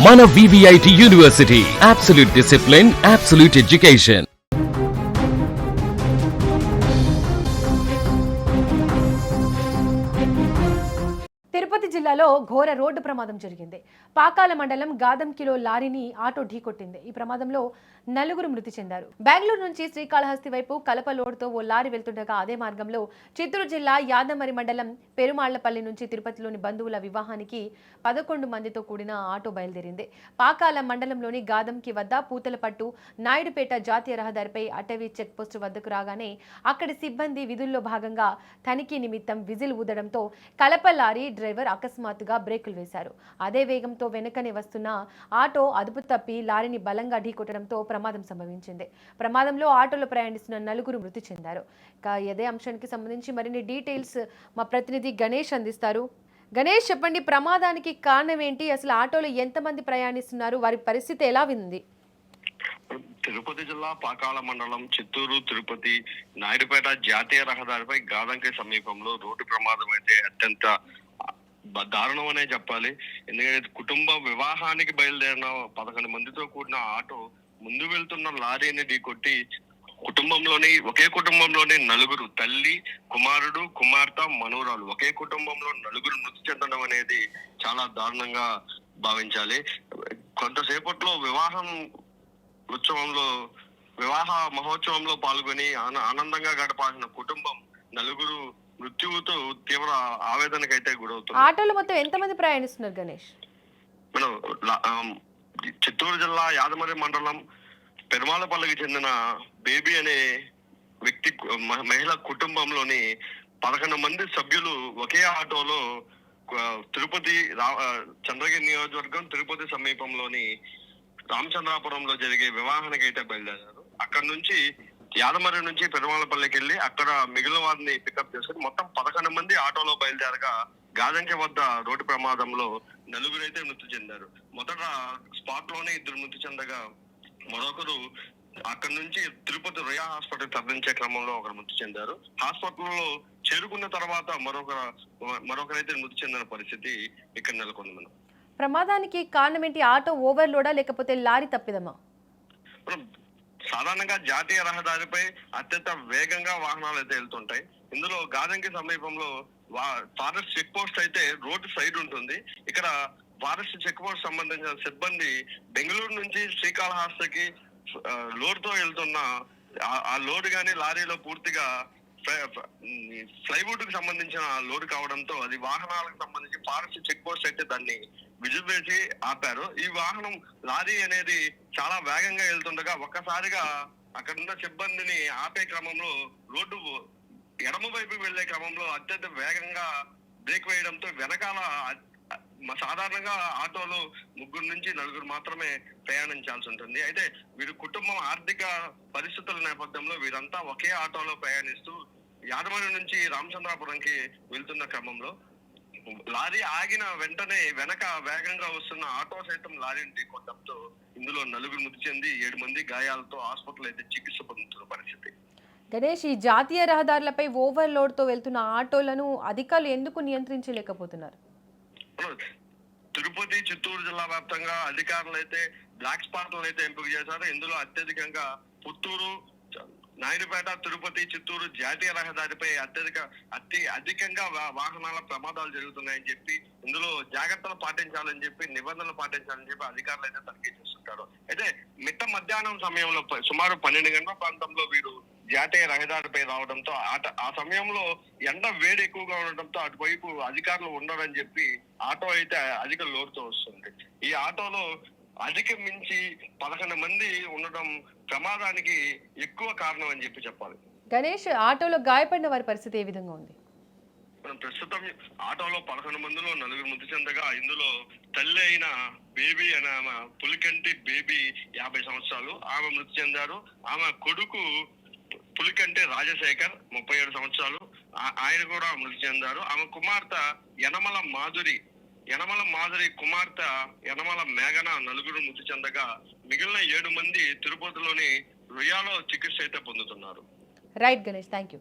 మన VVIT university, absolute discipline, absolute education. Tirupati జిల్లాలో ఘోర రోడ్డు ప్రమాదం జరిగింది. పాకాల మండలం గాదంకిలో లారీని ఆటో ఢీకొట్టింది. ఈ ప్రమాదంలో నలుగురు మృతి చెందారు. బెంగళూరు నుంచి శ్రీకాళహస్తి వైపు కలప లోడ్తో ఓ లారీ వెళ్తుండగా అదే మార్గంలో చిత్తూరు జిల్లా యాదమరి మండలం పెరుమాళ్లపల్లి నుంచి తిరుపతిలోని బంధువుల వివాహానికి 11 మందితో కూడిన ఆటో బయలుదేరింది. పాకాల మండలంలోని గాదంకి వద్ద పూతలపట్టు నాయుడుపేట జాతీయ రహదారిపై అటవీ చెక్పోస్టు వద్దకు రాగానే అక్కడి సిబ్బంది విధుల్లో భాగంగా తనిఖీ నిమిత్తం విజిల్ ఊదడంతో కలప లారీ డ్రైవర్ అకస్మాత్తుగా బ్రేకులు వేశారు. అదే వేగంతో వెనుకనే వస్తున్న ఆటో అదుపు తప్పి లారీని బలంగా ఢీకొట్టడంతో ప్రమాదం సంభవించింది. ప్రమాదంలో ఆటోలో ప్రయాణిస్తున్న నలుగురు మృతి చెందారు. ఇదే అంశానికి సంబంధించి మరిన్ని డీటెయిల్స్ మా ప్రతినిధి గణేష్ అందిస్తారు. గణేష్, చెప్పండి, ప్రమాదానికి కారణం ఏంటి? అసలు ఆటోలో ఎంతమంది ప్రయాణిస్తున్నారు? వారి పరిస్థితి ఎలా ఉంది? తిరుపతి జిల్లా పాకాల మండలం చిత్తూరు తిరుపతి నాయుడుపేట జాతీయ రహదారిపై గాదంకి సమీపంలో రోడ్డు ప్రమాదం అయితే అత్యంత దారుణం అనే చెప్పాలి. ఎందుకంటే కుటుంబ వివాహానికి బయలుదేరిన 11 మందితో కూడిన ఆటో ముందు వెళ్తున్న లారీని ఢీకొట్టి ఒకే కుటుంబంలోని నలుగురు, తల్లి, కుమారుడు, కుమార్తె, మనవరాలు, ఒకే కుటుంబంలో నలుగురు మృతి చెందడం అనేది చాలా దారుణంగా భావించాలి. కొంతసేపట్లో వివాహ మహోత్సవంలో పాల్గొని ఆనందంగా గడపాల్సిన కుటుంబం నలుగురు మృత్యువుతో తీవ్ర ఆవేదనకైతే గురవుతుంది. ఆటోలో మొత్తం ఎంతమంది ప్రయాణిస్తున్నారు గణేష్? మనం చిత్తూరు జిల్లా యాదమరి మండలం పెరుమాళపల్లికి చెందిన బేబీ అనే వ్యక్తి మహిళ కుటుంబంలోని 11 మంది సభ్యులు ఒకే ఆటోలో తిరుపతి చంద్రగిరి నియోజకవర్గం తిరుపతి సమీపంలోని రామచంద్రాపురంలో జరిగే వివాహానికి అయితే బయలుదేరారు. అక్కడ నుంచి యాదమరి నుంచి పెరుమాళపల్లికి వెళ్లి అక్కడ మిగిలిన వారిని పికప్ చేసుకుని మొత్తం 11 మంది ఆటోలో బయలుదేరగా గాదంకి వద్ద రోడ్డు ప్రమాదంలో నలుగురు అయితే మృతి చెందారు. మొదట స్పాట్ లోనే 2 మృతి చెందగా మరొకరు అక్కడ నుంచి తిరుపతి రుయా హాస్పిటల్ తరలించే క్రమంలో ఒకరు మృతి చెందారు. హాస్పిటల్లో చేరుకున్న తర్వాత మరొకరైతే మృతి చెందిన పరిస్థితి ఇక్కడ నెలకొంది. ప్రమాదానికి కారణం ఏంటి? ఆటో ఓవర్లోడా లేకపోతే లారీ తప్పిదమా? సాధారణంగా జాతీయ రహదారిపై అత్యంత వేగంగా వాహనాలు అయితే వెళ్తుంటాయి. ఇందులో గాదంకి సమీపంలో ఫారెస్ట్ చెక్ పోస్ట్ అయితే రోడ్డు సైడ్ ఉంటుంది. ఇక్కడ ఫారెస్ట్ చెక్ పోస్ట్ సంబంధించిన సిబ్బంది బెంగళూరు నుంచి శ్రీకాళహస్తికి లోడ్ తో వెళ్తున్న ఆ లోడ్ గాని లారీలో పూర్తిగా ఫ్లైవుడ్ కు సంబంధించిన లోడ్ కావడంతో అది వాహనాలకు సంబంధించి ఫారెస్ట్ చెక్ పోస్ట్ అయితే దాన్ని విజిల్ వేసి ఆపారు. ఈ వాహనం లారీ అనేది చాలా వేగంగా వెళ్తుండగా ఒక్కసారిగా అక్కడున్న సిబ్బందిని ఆపే క్రమంలో రోడ్డు ఎడమ వైపు వెళ్లే క్రమంలో అత్యంత వేగంగా బ్రేక్ వేయడంతో వెనకాల సాధారణంగా ఆటోలో 3 నుంచి 4 మాత్రమే ప్రయాణించాల్సి ఉంటుంది. అయితే వీరి కుటుంబం ఆర్థిక పరిస్థితుల నేపథ్యంలో వీరంతా ఒకే ఆటోలో ప్రయాణిస్తూ యాదమరి నుంచి రామచంద్రాపురంకి వెళ్తున్న క్రమంలో లారీ ఆగిన వెంటనే వెనక వేగంగా వస్తున్న ఆటో సైతం లారీని ఢీకొట్టడంతో ఇందులో 4 మృతి చెంది 7 మంది గాయాలతో హాస్పిటల్ అయితే చికిత్స పొందుతున్న పరిస్థితి. గణేష్, ఈ జాతీయ రహదారులపై ఓవర్లోడ్ తో వెళ్తున్న ఆటోలను అధికారులు ఎందుకు నియంత్రించలేకపోతున్నారు? తిరుపతి చిత్తూరు జిల్లా వ్యాప్తంగా అధికారులు అయితే బ్లాక్ స్పాట్లను అయితే ఎంపిక చేశారు. ఇందులో అత్యధికంగా పుత్తూరు, నాయుడుపేట, తిరుపతి, చిత్తూరు జాతీయ రహదారిపై అధికంగా వాహనాల ప్రమాదాలు జరుగుతున్నాయని చెప్పి ఇందులో జాగ్రత్తలు పాటించాలని చెప్పి నిబంధనలు పాటించాలని చెప్పి అధికారులు అయితే తనిఖీ చేస్తుంటారు. అయితే మిట్ట మధ్యాహ్నం సమయంలో సుమారు 12 గంటల ప్రాంతంలో వీరు జాతీయ రహదారిపై రావడంతో ఆ సమయంలో ఎండ వేడి ఎక్కువగా ఉండడంతో అటువైపు అధికారులు ఉండరని చెప్పి ఆటో అయితే అధిక లోడుతో వస్తుంది. ఈ ఆటోలో అధిక మించి 11 మంది ఉండడం ప్రమాదానికి ఎక్కువ కారణం అని చెప్పి చెప్పాలి. గణేష్, ఆటోలో గాయపడిన వారి పరిస్థితి ఏ విధంగా ఉంది? ప్రస్తుతం ఆటోలో 11 మందిలో 4 మృతి చెందగా ఇందులో తల్లి అయిన బేబీ అనే ఆమె పులికంటి బేబీ 50 సంవత్సరాలు ఆమె మృతి చెందారు. ఆమె కొడుకు పులికంటి రాజశేఖర్ 37 సంవత్సరాలు ఆయన కూడా మృతి చెందారు. ఆమె కుమార్తె యనమల మాధురి కుమార్తె యనమల మేఘన 4 మృతి చెందగా మిగిలిన 7 మంది తిరుపతిలోని రుయాలో చికిత్స అయితే పొందుతున్నారు. Right Ganesh, thank you.